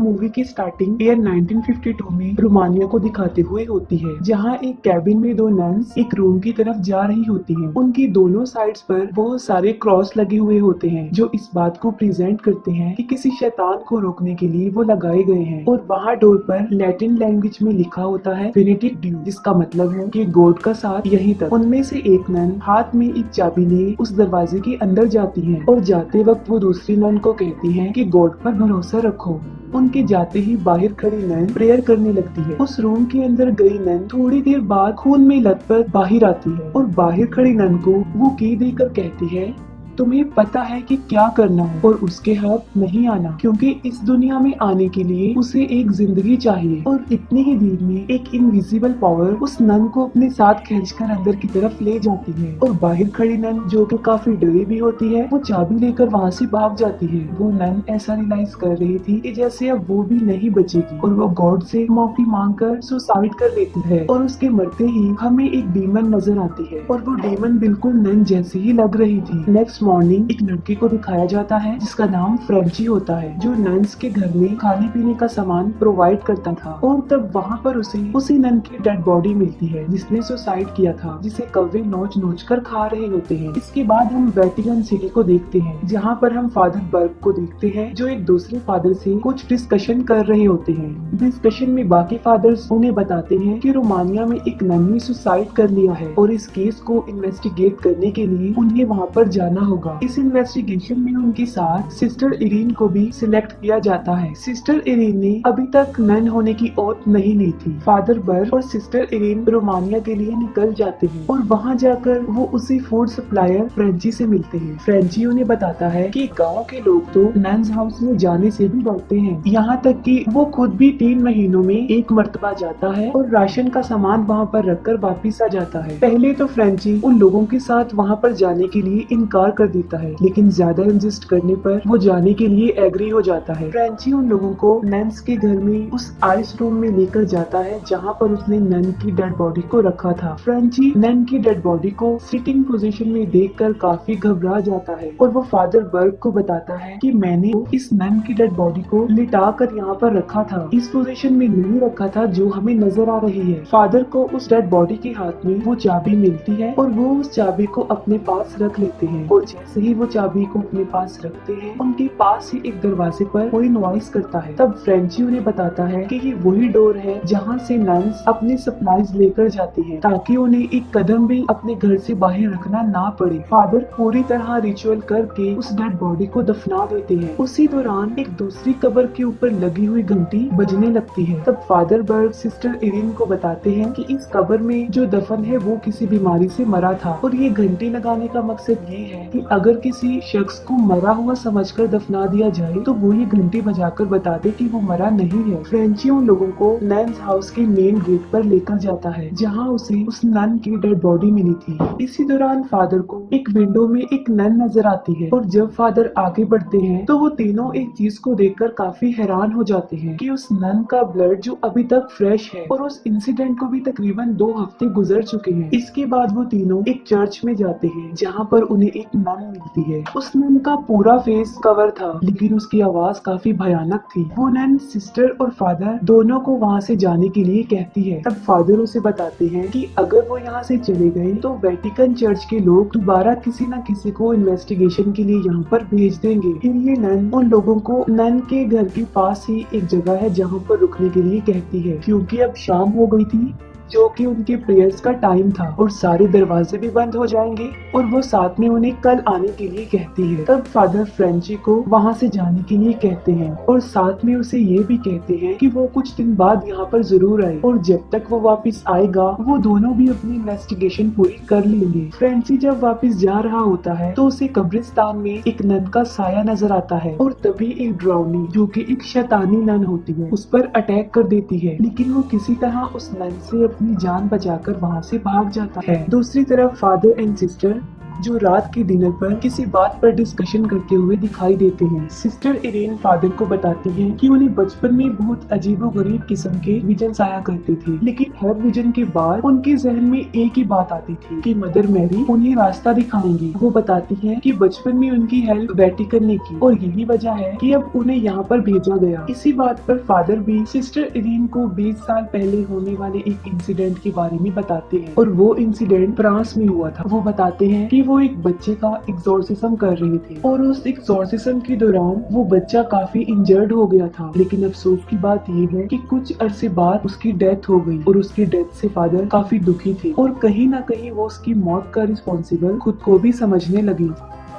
Movie की starting year 1952 में Romania को दिखाते हुए होती है, जहाँ एक कैबिन में दो नन्स एक रूम की तरफ जा रही होती हैं। उनकी दोनों साइड्स पर बहुत सारे क्रॉस लगे हुए होते हैं, जो इस बात को प्रेजेंट करते हैं कि किसी शैतान को रोकने के लिए वो लगाए गए हैं। और वहाँ डोर पर लैटिन लैंग्वेज में लिखा होता है फिनिटी ड्यू, जिसका मतलब है कि गॉड का साथ यहीं तक। उनमें से एक नन हाथ में एक चाबी लिए उस दरवाजे के अंदर जाती है और जाते वक्त वो दूसरी नन को कहती है कि गॉड पर भरोसा रखो। उनके जाते ही बाहर खड़ी नन प्रेयर करने लगती है। उस रूम के अंदर गई नन थोड़ी देर बाद खून में लथपथ बाहर आती है और बाहर खड़ी नन को वो की देकर कहती है, तुम्हें पता है कि क्या करना है और उसके हाथ नहीं आना, क्योंकि इस दुनिया में आने के लिए उसे एक जिंदगी चाहिए। और इतनी ही देर में एक इनविजिबल पावर उस नन को अपने साथ खींचकर अंदर की तरफ ले जाती है और बाहर खड़ी नन, जो कि काफी डरी भी होती है, वो चाबी लेकर वहाँ से भाग जाती है। वो नन ऐसा रियलाइज कर रही थी कि जैसे अब वो भी नहीं बचेगी और वो गॉड से माफी मांगकर सुसाइड कर लेती है। और उसके मरते ही हमें एक डीमन नजर आती है और वो डीमन बिल्कुल नन जैसी ही लग रही थी। नेक्स्ट मॉर्निंग एक लड़के को दिखाया जाता है जिसका नाम फ्रेंची होता है, जो नन्स के घर में खाने पीने का सामान प्रोवाइड करता था। और तब वहाँ पर उसे उसी नन की डेड बॉडी मिलती है जिसने सुसाइड किया था, जिसे कौवे नोच नोच कर खा रहे होते हैं। इसके बाद हम वेटिकन सिटी को देखते हैं, जहाँ पर हम फादर बर्ग को देखते हैं, जो एक दूसरे फादर से कुछ डिस्कशन कर रहे होते हैं। डिस्कशन में बाकी फादर्स उन्हें बताते हैं कि रोमानिया में एक नन ने सुसाइड कर लिया है और इस केस को इन्वेस्टिगेट करने के लिए उन्हें वहाँ पर जाना होगा। इस इन्वेस्टिगेशन में उनके साथ सिस्टर इरीन को भी सिलेक्ट किया जाता है। सिस्टर इरीन ने अभी तक नन होने की ओथ नहीं ली थी। फादर बर्ग और सिस्टर इरीन रोमानिया के लिए निकल जाते हैं और वहाँ जाकर वो उसी फूड सप्लायर फ्रेंची से मिलते हैं। फ्रेंची उन्हें बताता है कि गांव के लोग तो नन्स हाउस में जाने से भी डरते हैं, यहाँ तक कि वो खुद भी 3 महीनों में एक मर्तबा जाता है और राशन का सामान वहाँ पर रखकर वापिस आ जाता है। पहले तो फ्रेंची उन लोगों के साथ वहाँ पर जाने के लिए इनकार कर देता है, लेकिन ज्यादा इंसिस्ट करने पर वो जाने के लिए एग्री हो जाता है। फ्रेंची उन लोगों को नन्स के घर में उस आइस रूम में लेकर जाता है जहाँ पर उसने नन की डेड बॉडी को रखा था। फ्रेंची नन की डेड बॉडी को सिटिंग पोजीशन में देखकर काफी घबरा जाता है और वो फादर बर्ग को बताता है कि मैंने इस नन की डेड बॉडी को लिटा कर यहाँ पर रखा था, इस पोजीशन में नहीं रखा था जो हमें नजर आ रही है। फादर को उस डेड बॉडी के हाथ में वो चाबी मिलती है और वो उस चाबी को अपने पास रख लेते हैं और जैसे ही वो चाबी को अपने पास रखते हैं, उनके पास ही एक दरवाजे पर कोई नॉइस करता है। तब फ्रेंची उन्हें बताता है कि ये वही डोर है जहाँ से नन्स अपनी सप्लाईज लेकर जाती हैं, ताकि उन्हें एक कदम भी अपने घर से बाहर रखना ना पड़े। फादर पूरी तरह रिचुअल करके उस डेड बॉडी को दफना देते हैं। उसी दौरान एक दूसरी कब्र के ऊपर लगी हुई घंटी बजने लगती है। तब फादर बर्ग सिस्टर इरिन को बताते हैं कि इस कब्र में जो दफन है वो किसी बीमारी से मरा था और ये घंटी लगाने का मकसद ये है कि अगर किसी शख्स को मरा हुआ समझकर दफना दिया जाए तो वो ये घंटी बजाकर बता दे कि वो मरा नहीं है। फ्रेंची उन लोगों को नन्स हाउस के मेन गेट पर लेकर जाता है जहाँ उसे उस नन की डेड बॉडी मिली थी। इसी दौरान फादर को एक विंडो में एक नन नजर आती है और जब फादर आगे बढ़ते हैं तो वो तीनों एक चीज को देखकर काफी हैरान हो जाते हैं कि उस नन का ब्लड जो अभी तक फ्रेश है और उस इंसिडेंट को भी तकरीबन 2 हफ्ते गुजर चुके हैं। इसके बाद वो तीनों एक चर्च में जाते हैं जहाँ पर उन्हें एक नन मिलती है। उस नन का पूरा फेस कवर था, लेकिन उसकी आवाज काफी भयानक थी। वो नन सिस्टर और फादर दोनों को वहाँ से जाने के लिए कहती है। तब फादर उसे बताते हैं कि अगर वो यहाँ से चले गए तो वेटिकन चर्च के लोग दोबारा किसी न किसी को इन्वेस्टिगेशन के लिए यहाँ पर भेज देंगे। फिर ये नन उन लोगों को नन के घर के पास ही एक जगह है जहाँ पर रुकने के लिए कहती है, क्योंकि अब शाम हो गई थी जो कि उनके प्रेयर्स का टाइम था और सारे दरवाजे भी बंद हो जाएंगे और वो साथ में उन्हें कल आने के लिए कहती है। तब फादर फ्रेंची को वहाँ से जाने के लिए कहते हैं और साथ में उसे ये भी कहते हैं कि वो कुछ दिन बाद यहाँ पर जरूर आए और जब तक वो वापस आएगा वो दोनों भी अपनी इन्वेस्टिगेशन पूरी कर लेंगे। फ्रेंची जब वापस जा रहा होता है तो उसे कब्रिस्तान में एक नन का साया नजर आता है और तभी एक ड्राउनी, जो कि एक शैतानी नन होती है, उस पर अटैक कर देती है, लेकिन वो किसी तरह उस नन से अपनी जान बचाकर वहाँ से भाग जाता है। दूसरी तरफ फादर एंड सिस्टर जो रात के डिनर पर किसी बात पर डिस्कशन करते हुए दिखाई देते हैं। सिस्टर इरेन फादर को बताती है कि उन्हें बचपन में बहुत अजीबोगरीब किस्म के विजन आया करते थे, लेकिन हर विजन के बाद उनके जहन में एक ही बात आती थी कि मदर मैरी उन्हें रास्ता दिखाएंगी। वो बताती है कि बचपन में उनकी हेल्प बेटी करने की और यही वजह है कि अब उन्हें यहाँ पर भेजा गया। इसी बात पर फादर भी सिस्टर इरेन को 20 साल पहले होने वाले एक इंसिडेंट के बारे में बताते हैं और वो इंसिडेंट फ्रांस में हुआ था। वो बताते हैं कि वो एक बच्चे का एग्जॉर्सिज्म कर रहे थे और उस एग्जॉर्सिज्म के दौरान वो बच्चा काफी इंजर्ड हो गया था, लेकिन अफसोस की बात ये है कि कुछ अरसे बाद उसकी डेथ हो गई और उसकी डेथ से फादर काफी दुखी थे और कहीं ना कहीं वो उसकी मौत का रिस्पॉन्सिबल खुद को भी समझने लगी।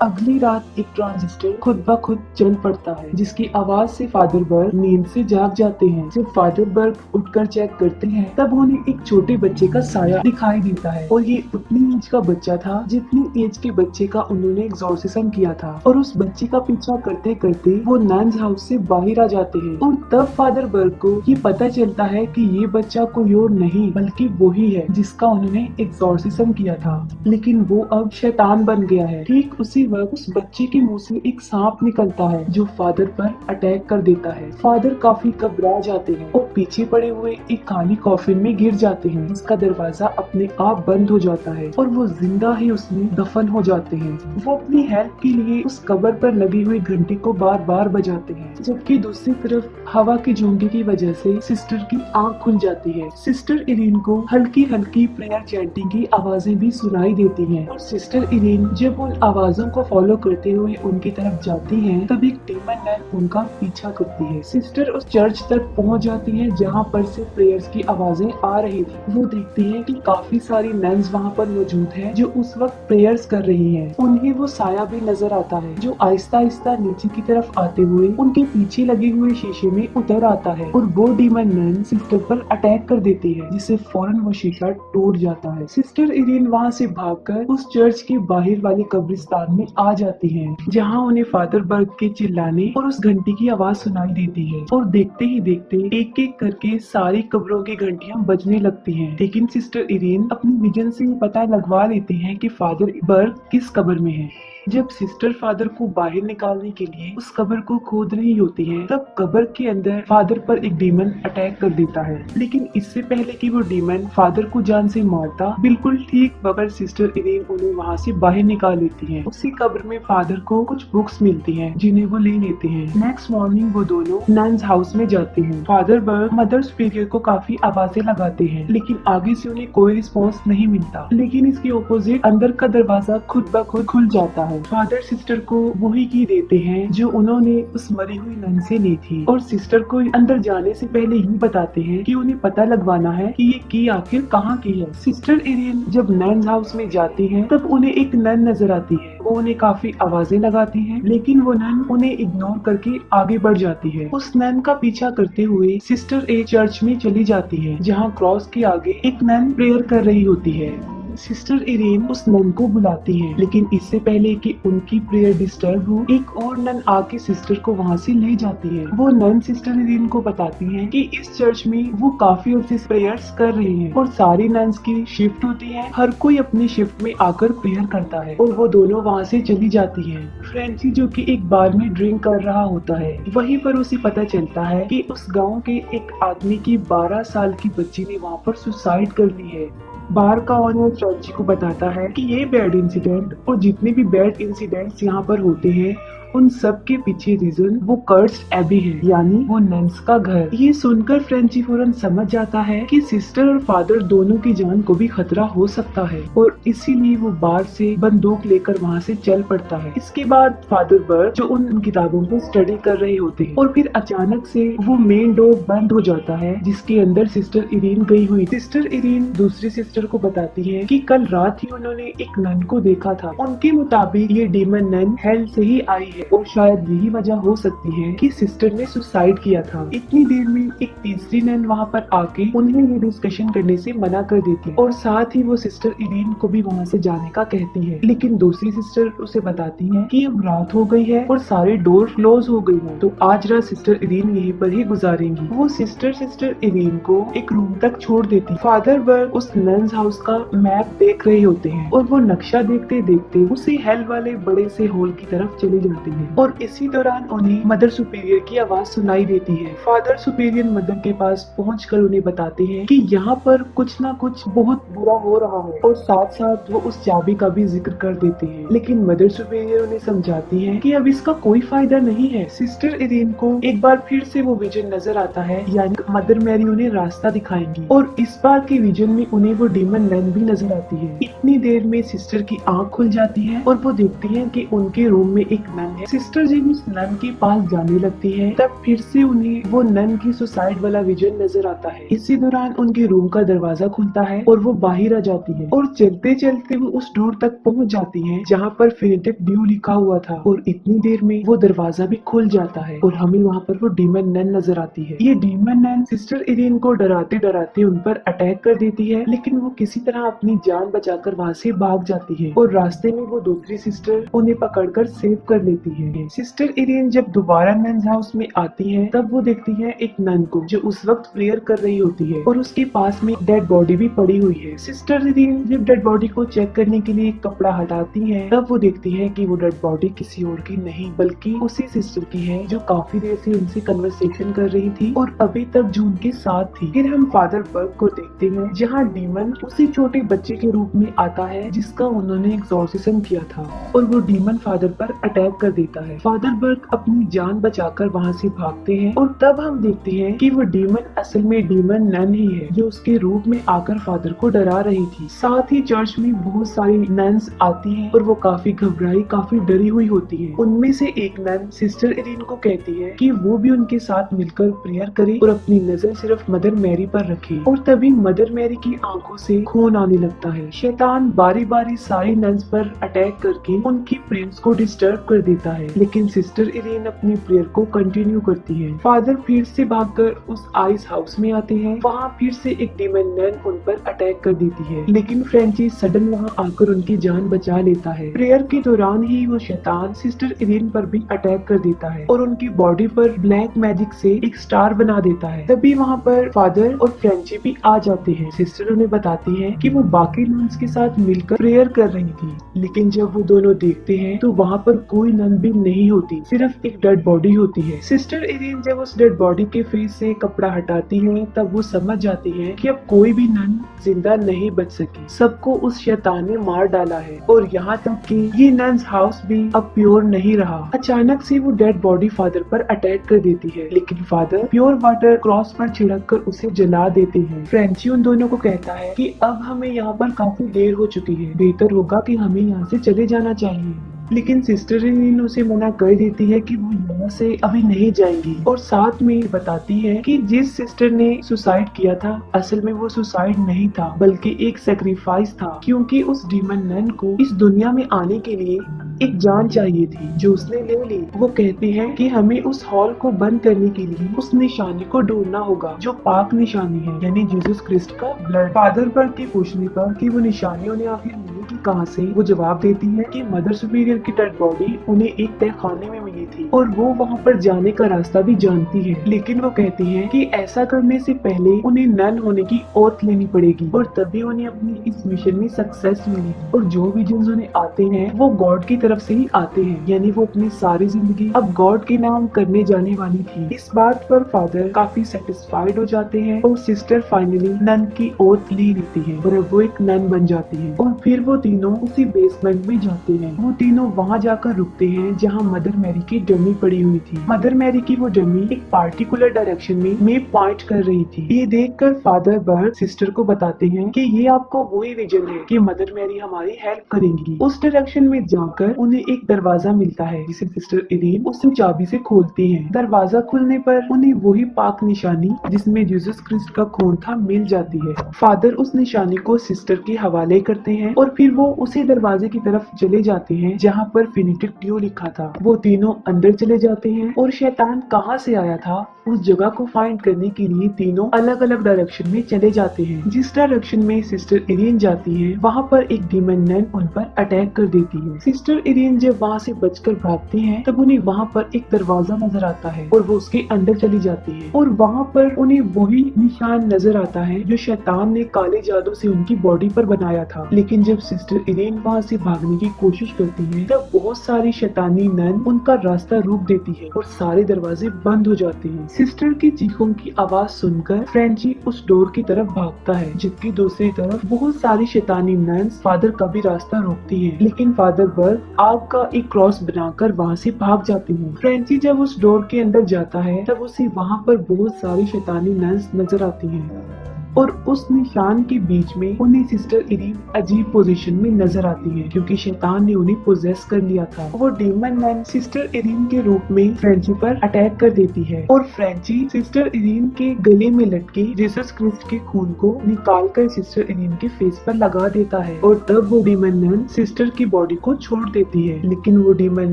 अगली रात एक ट्रांजिस्टर खुद ब खुद चल पड़ता है, जिसकी आवाज से फादर बर्ग नींद से जाग जाते हैं। जब फादर बर्ग उठकर चेक करते हैं तब उन्हें एक छोटे बच्चे का साया दिखाई देता है और ये उतनी एज का बच्चा था जितनी एज के बच्चे का उन्होंने एग्जॉर्सिज्म किया था। और उस बच्चे का पीछा करते करते वो नन्स हाउस से बाहर आ जाते हैं और तब फादर बर्ग को ये पता चलता है कि ये बच्चा कोई और नहीं बल्कि वही है जिसका उन्होंने एग्जॉर्सिज्म किया था, लेकिन वो अब शैतान बन गया है। ठीक उसी वक्त उस बच्चे के मुंह से एक सांप निकलता है जो फादर पर अटैक कर देता है। फादर काफी घबरा जाते हैं और पीछे पड़े हुए एक खाली कॉफिन में गिर जाते हैं, जिसका दरवाजा अपने आप बंद हो जाता है और वो जिंदा ही उसमें दफन हो जाते हैं। वो अपनी हेल्प के लिए उस कब्र पर लगी हुई घंटी को बार बार बजाते हैं, जबकि दूसरी तरफ हवा के झोंके की वजह से सिस्टर की आंख खुल जाती है। सिस्टर इरेन को हल्की हल्की प्रेयर चैंटिंग की आवाजें भी सुनाई देती हैं और सिस्टर इरेन जब उन आवाजों को फॉलो करते हुए उनकी तरफ जाती हैं, तब एक डीमन नन उनका पीछा करती है। सिस्टर उस चर्च तक पहुंच जाती है जहां पर से प्रेयर्स की आवाजें आ रही थी। वो देखती है कि काफी सारी नन्स वहां पर मौजूद हैं जो उस वक्त प्रेयर्स कर रही हैं। उन्हें वो साया भी नजर आता है जो आहिस्ता आहिस्ता नीचे की तरफ आते हुए उनके पीछे लगे हुए शीशे में उतर आता है और वो डीमन नन सिस्टर पर अटैक कर देती है, जिससे फौरन वो शीशा टूट जाता है। सिस्टर इरेन वहाँ से भागकर उस चर्च के बाहर वाले कब्रिस्तान में आ जाती हैं, जहां उन्हें फादर बर्ग के चिल्लाने और उस घंटी की आवाज सुनाई देती है और देखते ही देखते एक एक करके सारी कब्रों की घंटियां बजने लगती हैं। लेकिन सिस्टर इरेन अपनी विजन से पता लगवा लेती हैं कि फादर बर्ग किस कब्र में है। जब सिस्टर फादर को बाहर निकालने के लिए उस कब्र को खोद रही होती है, तब कब्र के अंदर फादर पर एक डीमन अटैक कर देता है, लेकिन इससे पहले कि वो डीमन फादर को जान से मारता, बिल्कुल ठीक बगैर सिस्टर इरेन उन्हें वहाँ से बाहर निकाल लेती है। उसी कब्र में फादर को कुछ बुक्स मिलती हैं जिन्हें वो ले लेते हैं। नेक्स्ट मॉर्निंग वो दोनों नन्स हाउस में जाते हैं। फादर बर्ग मदर सुपीरियर को काफी आवाजें लगाते हैं, लेकिन आगे से उन्हें कोई रिस्पॉन्स नहीं मिलता। लेकिन इसके ऑपोजिट अंदर का दरवाजा खुद ब खुद खुल जाता है। फादर सिस्टर को वही की देते हैं जो उन्होंने उस मरी हुई नन से ली थी और सिस्टर को अंदर जाने से पहले ही बताते हैं कि उन्हें पता लगवाना है कि ये की आखिर कहाँ की है। सिस्टर इरेन जब नन्स हाउस में जाती हैं, तब उन्हें एक नन नजर आती है। वो उन्हें काफी आवाजें लगाती है, लेकिन वो नन उन्हें इग्नोर करके आगे बढ़ जाती है। उस नन का पीछा करते हुए सिस्टर एक चर्च में चली जाती है, जहाँ क्रॉस के आगे एक नन प्रेयर कर रही होती है। सिस्टर इरेन उस नन को बुलाती है, लेकिन इससे पहले कि उनकी प्रेयर डिस्टर्ब हो, एक और नन आके सिस्टर को वहाँ से ले जाती है। वो नन सिस्टर इरेन को बताती है कि इस चर्च में वो काफी अर्से प्रेयर्स कर रही हैं और सारी नन्स की शिफ्ट होती है, हर कोई अपनी शिफ्ट में आकर प्रेयर करता है और वो दोनों वहाँ से चली जाती है। फ्रेंची जो कि एक बार में ड्रिंक कर रहा होता है, वहीं पर उसे पता चलता है कि उस गाँव के एक आदमी की 12 साल की बच्ची ने वहाँ पर सुसाइड कर ली है। बार का ऑनर फ्रेंची को बताता है कि ये बैड इंसिडेंट और जितने भी बैड इंसिडेंट्स यहाँ पर होते हैं, उन सब के पीछे रीजन वो कर्स्ड एबी है, यानी वो नन्स का घर। ये सुनकर फ्रेंची फौरन समझ जाता है कि सिस्टर और फादर दोनों की जान को भी खतरा हो सकता है और इसीलिए वो बाहर से बंदूक लेकर वहाँ से चल पड़ता है। इसके बाद फादर बर्ग जो उन किताबों को स्टडी कर रहे होते हैं और फिर अचानक से वो मेन डोर बंद हो जाता है जिसके अंदर सिस्टर इरेन गई हुई। सिस्टर इरेन दूसरी सिस्टर को बताती है कि कल रात ही उन्होंने एक नन को देखा था। उनके मुताबिक ये डीमन नन हेल से ही आई है और शायद यही वजह हो सकती है कि सिस्टर ने सुसाइड किया था। इतनी देर में एक तीसरी नन वहाँ पर आके उन्हें ये डिस्कशन करने से मना कर देती है और साथ ही वो सिस्टर इरीन को भी वहाँ से जाने का कहती है, लेकिन दूसरी सिस्टर उसे बताती है कि अब रात हो गई है और सारे डोर क्लोज हो गई हैं, तो आज रात सिस्टर इरीन यहीं पर ही गुजारेंगी। वो सिस्टर इरीन को एक रूम तक छोड़ देती। फादर बर्ग उस नन्स हाउस का मैप देख रहे होते हैं और वो नक्शा देखते देखते उसी हेल वाले बड़े से हॉल की तरफ चले जाते हैं और इसी दौरान उन्हें मदर सुपीरियर की आवाज सुनाई देती है। फादर सुपीरियर मदर के पास पहुंचकर उन्हें बताते हैं कि यहाँ पर कुछ ना कुछ बहुत बुरा हो रहा है और साथ साथ वो उस चाबी का भी जिक्र कर देते हैं, लेकिन मदर सुपीरियर उन्हें समझाती है कि अब इसका कोई फायदा नहीं है। सिस्टर इरीन को एक बार फिर से वो विजन नजर आता है, यानी मदर मैरी उन्हें रास्ता दिखाएंगी और इस बार के विजन में उन्हें वो डीमन नन भी नजर आती है। इतनी देर में सिस्टर की आंख खुल जाती है और वो देखती है कि उनके रूम में एक नन है। सिस्टर जब उस नन के पास जाने लगती है तब फिर से उन्हें वो नन की सुसाइड वाला विजन नजर आता है। इसी दौरान उनके रूम का दरवाजा खुलता है और वो बाहर आ जाती है और चलते चलते वो उस डोर तक पहुंच जाती है जहाँ पर फिनिटिव ड्यू लिखा हुआ था और इतनी देर में वो दरवाजा भी खुल जाता है और हमें वहाँ पर वो डीमन नन नजर आती है। ये डीमन नन सिस्टर इरीन को डराते डराते उन पर अटैक कर देती है, लेकिन वो किसी तरह अपनी जान बचाकर वहाँ से भाग जाती है और रास्ते में वो दूसरी सिस्टर उन्हें पकड़कर सेव कर लेती है। सिस्टर इरीन जब दोबारा नन्स हाउस में आती है तब वो देखती है एक नन को जो उस वक्त प्रेयर कर रही होती है और उसके पास में डेड बॉडी भी पड़ी हुई है। सिस्टर इरीन जब डेड बॉडी को चेक करने के लिए एक कपड़ा हटाती है तब वो देखती है कि वो डेड बॉडी किसी और की नहीं बल्कि उसी सिस्टर की है जो काफी देर से उनसे कन्वर्सेशन कर रही थी और अभी तक जो उनके साथ थी। फिर हम फादर बर्ग को देखते हैं जहाँ डीमन उसी छोटे बच्चे के रूप में आता है जिसका उन्होंने एक्सॉर्सिज्म किया था और वो डीमन फादर पर अटैक कर देता है। फादर बर्ग अपनी जान बचाकर वहाँ से भागते हैं और तब हम देखते हैं कि वो डीमन असल में डीमन नन ही है जो उसके रूप में आकर फादर को डरा रही थी। साथ ही चर्च में बहुत सारी नन्स आती हैं और वो काफी घबराई काफी डरी हुई होती है। उनमें से एक नन सिस्टर इरीन को कहती है कि वो भी उनके साथ मिलकर प्रेयर करे और अपनी नजर सिर्फ मदर मैरी पर रखे और तभी मदर मैरी की आंखों से खून आने लगता है। शैतान बारी बारी सारी नन्स पर अटैक करके उनकी प्रेयर्स को डिस्टर्ब कर देता है, लेकिन सिस्टर इरीन अपनी प्रेयर को कंटिन्यू करती है। फादर फिर से भागकर उस आइस हाउस में आते हैं। वहाँ फिर से एक डीमन नन उन पर अटैक कर देती है, लेकिन फ्रेंची सडन वहाँ आकर उनकी जान बचा लेता है। प्रेयर के दौरान ही वो शैतान सिस्टर इरीन पर भी अटैक कर देता है और उनकी बॉडी पर ब्लैक मैजिक से एक स्टार बना देता है। तभी वहाँ पर फादर और फ्रेंची भी आ जाते हैं। सिस्टर उन्हें बताती है कि वो बाकी नन्स के साथ मिलकर प्रेयर कर रही थी, लेकिन जब वो दोनों देखते हैं तो वहाँ पर कोई नन भी नहीं होती, सिर्फ एक डेड बॉडी होती है। सिस्टर इरीन जब उस डेड बॉडी के फेस से कपड़ा हटाती है तब वो समझ जाती है कि अब कोई भी नन जिंदा नहीं बच सकी, सबको उस शैतान ने मार डाला है और यहाँ तक कि ये नन्स हाउस भी अब प्योर नहीं रहा। अचानक से वो डेड बॉडी फादर पर अटैक कर देती है, लेकिन फादर प्योर वाटर क्रॉस पर छिड़क कर उसे जला देते हैं। फ्रेंची उन दोनों को कहता है कि अब हमें यहाँ पर काफी देर हो चुकी है, बेहतर होगा कि हमें यहाँ से चले जाना चाहिए, लेकिन सिस्टर इरीन उसे मना कर देती है कि वो यहाँ से अभी नहीं जाएंगी और साथ में बताती है कि जिस सिस्टर ने सुसाइड किया था असल में वो सुसाइड नहीं था बल्कि एक सेक्रीफाइस था, क्योंकि उस डीमन नन को इस दुनिया में आने के लिए एक जान चाहिए थी जो उसने ले ली। वो कहते हैं कि हमें उस हॉल को बंद करने के लिए उस निशानी को ढूंढना होगा जो पाक निशानी है, यानी जीसस क्रिस्ट का ब्लड। फादर बर्ग के पूछने पर कि वो निशानी उन्हें आखिर मिलेगी कहाँ से, वो जवाब देती है कि मदर सुपीरियर की डेड बॉडी उन्हें एक तहखाने में मिली थी और वो वहाँ पर जाने का रास्ता भी जानती है, लेकिन वो कहती है कि ऐसा करने से पहले उन्हें नन होने की ओथ लेनी पड़ेगी और तभी उन्हें अपनी इस मिशन में सक्सेस मिलेगी और जो विजन्स उन्हें आते हैं वो गॉड की तरफ से ही आते हैं, यानी वो अपनी सारी जिंदगी अब गॉड के नाम करने जाने वाली थी। इस बात पर फादर काफी सेटिस्फाइड हो जाते हैं और सिस्टर फाइनली नन की ओथ ले लेती है और अब वो एक नन बन जाती है और फिर वो तीनों उसी बेसमेंट में जाते हैं। वो तीनों वहाँ जाकर रुकते हैं जहाँ मदर मैरी की डमी पड़ी हुई थी। मदर मैरी की वो डमी एक पार्टिकुलर डायरेक्शन में पॉइंट कर रही थी। ये देखकर फादर बर्ड सिस्टर को बताते हैं कि ये आपको वही विजन है कि मदर मैरी हमारी हेल्प करेंगी। उस डायरेक्शन में जाकर उन्हें एक दरवाजा मिलता है जिसे सिस्टर इरीन उस चाबी से खोलती है। दरवाजा खुलने पर उन्हें वही पाक निशानी जिसमें जीसस क्रिस्ट का खून था मिल जाती है। फादर उस निशानी को सिस्टर के हवाले करते हैं और फिर वो उसी दरवाजे की तरफ चले जाते हैं जहाँ पर फिनिटिक ड्यू लिखा था। वो तीनों अंदर चले जाते हैं और शैतान कहाँ से आया था उस जगह को फाइंड करने के लिए तीनों अलग अलग डायरेक्शन में चले जाते हैं। जिस डायरेक्शन में सिस्टर इरीन जाती है वहाँ पर एक डीमन नन उन पर अटैक कर देती है। सिस्टर इरीन जब वहाँ से बचकर भागती हैं तब उन्हें वहाँ पर एक दरवाजा नजर आता है और वो उसके अंदर चली जाती है और वहाँ पर उन्हें वही निशान नजर आता है जो शैतान ने काले जादू से उनकी बॉडी पर बनाया था। लेकिन जब सिस्टर इरीन वहाँ से भागने की कोशिश करती है तब बहुत सारी शैतानी नन उनका रास्ता रोक देती है और सारे दरवाजे बंद हो जाते हैं। सिस्टर की चीखों की आवाज सुनकर फ्रेंची उस डोर की तरफ भागता है जबकि दूसरी तरफ बहुत सारी शैतानी नन्स फादर का भी रास्ता रोकती हैं। लेकिन फादर बर्ग आग का एक क्रॉस बनाकर वहाँ से भाग जाते हैं। फ्रेंची जब उस डोर के अंदर जाता है तब उसे वहाँ पर बहुत सारी शैतानी नन्स नजर आती हैं और उस निशान के बीच में उन्हें सिस्टर इरीन अजीब पोजीशन में नजर आती है क्योंकि शैतान ने उन्हें पोजेस कर लिया था। वो डीमन नन सिस्टर इरीन के रूप में फ्रेंची पर अटैक कर देती है और फ्रेंची सिस्टर इरीन के गले में लटके जीसस क्रिस्ट के खून को निकाल कर सिस्टर इरीन के फेस पर लगा देता है और तब वो डीमन नन सिस्टर की बॉडी को छोड़ देती है। लेकिन वो डीमन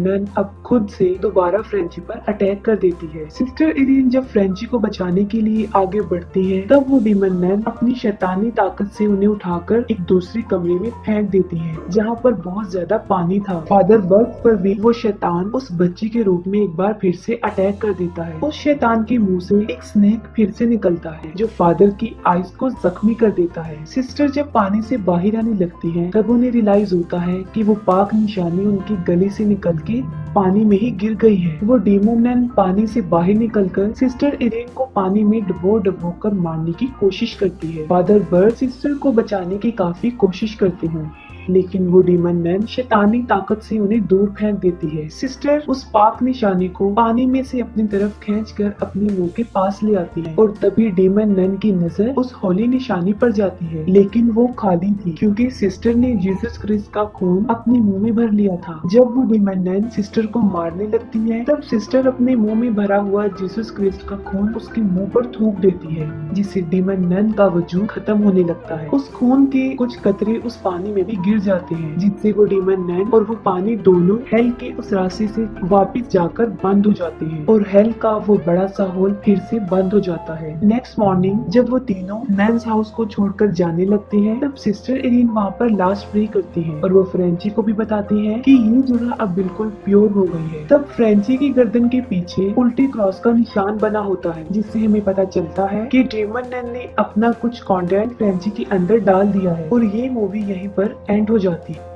नन अब खुद से दोबारा फ्रेंची पर अटैक कर देती है। सिस्टर इरीन जब फ्रेंची को बचाने के लिए आगे बढ़ती है तब वो डीमन नन अपनी शैतानी ताकत से उन्हें उठाकर एक दूसरे कमरे में फेंक देती है जहाँ पर बहुत ज्यादा पानी था। फादर बर्ग पर भी वो शैतान उस बच्ची के रूप में एक बार फिर से अटैक कर देता है। उस शैतान के मुंह से एक स्नेक फिर से निकलता है जो फादर की आइज को जख्मी कर देता है। सिस्टर जब पानी से बाहर आने लगती है तब उन्हें रियलाइज होता है कि वो पाक निशानी उनकी गले से निकल के पानी में ही गिर गई है। वो डीमन नन पानी से बाहर निकलकर सिस्टर इरीन को पानी में डुबो कर मारने की कोशिश करती है। फादर बर्ड सिस्टर को बचाने की काफी कोशिश करते हैं लेकिन वो डीमन नन शैतानी ताकत से उन्हें दूर फेंक देती है। सिस्टर उस पाक निशानी को पानी में से अपनी तरफ खींचकर अपने मुंह के पास ले आती है और तभी डीमन नन की नजर उस होली निशानी पर जाती है लेकिन वो खाली थी क्योंकि सिस्टर ने जीसस क्रिस्ट का खून अपने मुंह में भर लिया था। जब वो डीमन नन सिस्टर को मारने लगती है तब सिस्टर अपने मुंह में भरा हुआ जीसस क्रिस्ट का खून उसके मुंह पर थूक देती है जिससे डीमन नन का वजूद खत्म होने लगता है। उस खून के कुछ कतरे उस पानी में भी गिर जाते हैं जिससे वो डीमन नन और वो पानी दोनों हेल के उस रास्ते से वापस जाकर बंद हो जाते हैं और हेल का वो बड़ा सा होल फिर से बंद हो जाता है। नेक्स्ट मॉर्निंग जब वो तीनों नन्स हाउस को छोड़कर जाने लगते हैं तब सिस्टर इरीन वहाँ पर लास्ट प्रे करती है और वो फ्रेंची को भी बताती है कि ये जगह अब बिल्कुल प्योर हो गई है। तब फ्रेंची की गर्दन के पीछे उल्टे क्रॉस का निशान बना होता है जिससे हमें पता चलता है कि डीमन नन ने अपना कुछ कंटेंट फ्रेंची के अंदर डाल दिया है और ये मूवी यहीं पर एंड हो जाती है।